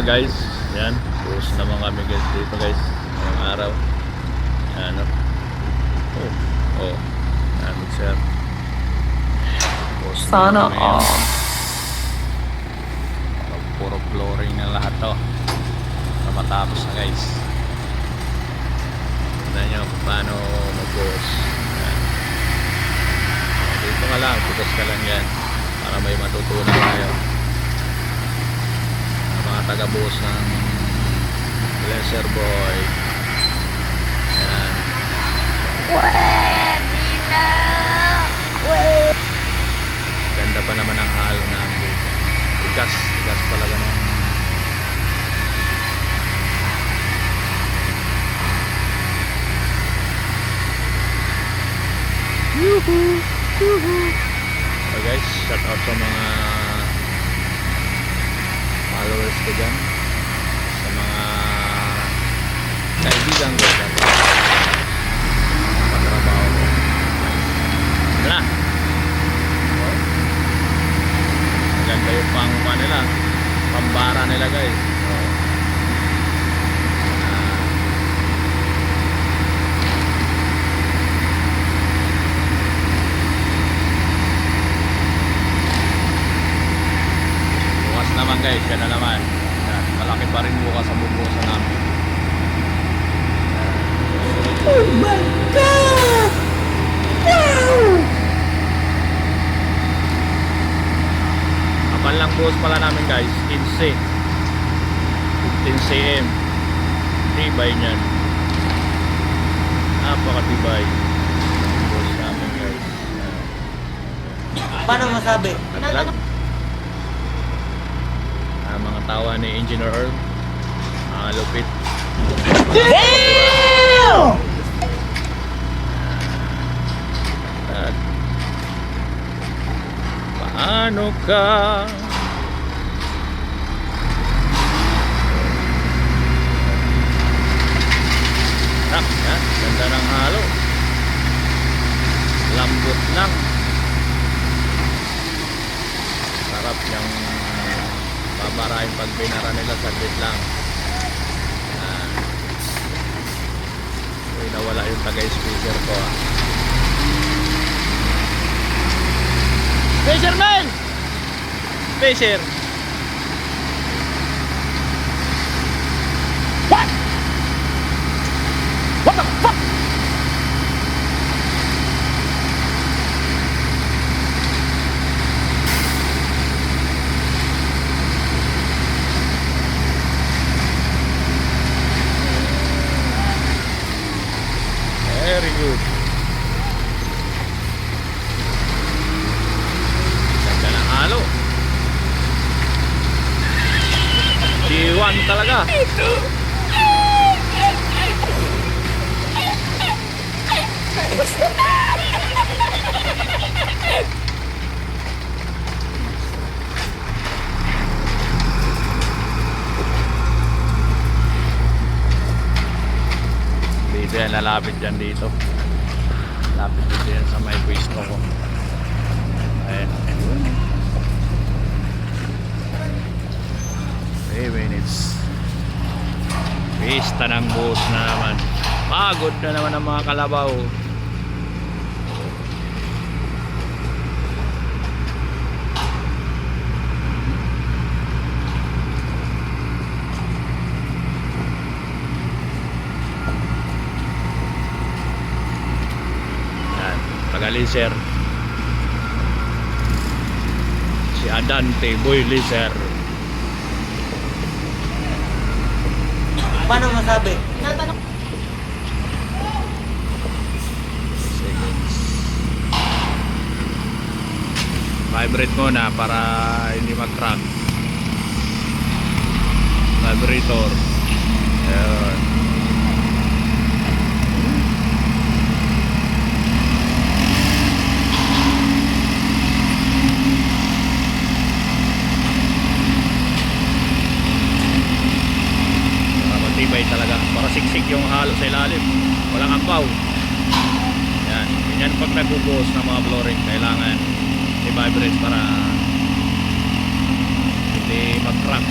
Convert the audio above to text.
Guys, yan, push naman kami guys dito guys, ngayong araw. Yan, yan, sir. Push Sana all. Puro flooring na lahat to para matapos na guys. Tignan nyo kung paano mag-push. Yan. Dito ka lang, push ka lang yan para may matutunan tayo. Mga taga-boss ng Pleasure Boy. Yan. Ganda pa naman ang halo namin. Tigas talaga ng so guys, shout out sa mga followers ko dyan, sa mga kaibigan ko dyan, patrabaho ko. Ito na, maganda yung pang nila, pambara nila guys. Bukas naman guys, yan na naman. Yan, malaki pa rin bukas sa bubukasan namin. Oh my God! Wow! Kapal lang buhos pala namin guys, 15 cm. Tibay nyan, napakatibay buhos namin guys. Paano masabi? Naglag. Mga tawa ni Engineer Earl, mga lupit. Damn! At paano ka yan, ganda ng halo, lambot lang, sarap yung babarahin pag binara nila, saglit lang. Uy, nawala yung taga-speaker ko Fisherman! Fisher! What? What the fuck? Very good. Ganda ng halo. G1 talaga. Dito yan, lalapit dyan dito. Lapit dito yan sa may pwesto ko. Ayan. 3 minutes. Pista ng buhos na naman. Pagod na naman ang mga kalabaw. Yan, taga-laser. Si Adante Boy Laser. Paano masabi? Seconds. Vibrate muna para hindi mag-crack. Vibrator. Ayan. Matibay talaga, para siksik yung halo sa ilalim, walang ampaw. Yan, ganyan pag nagbubuhos ng mga flooring, kailangan i-vibrate para hindi mag-crack.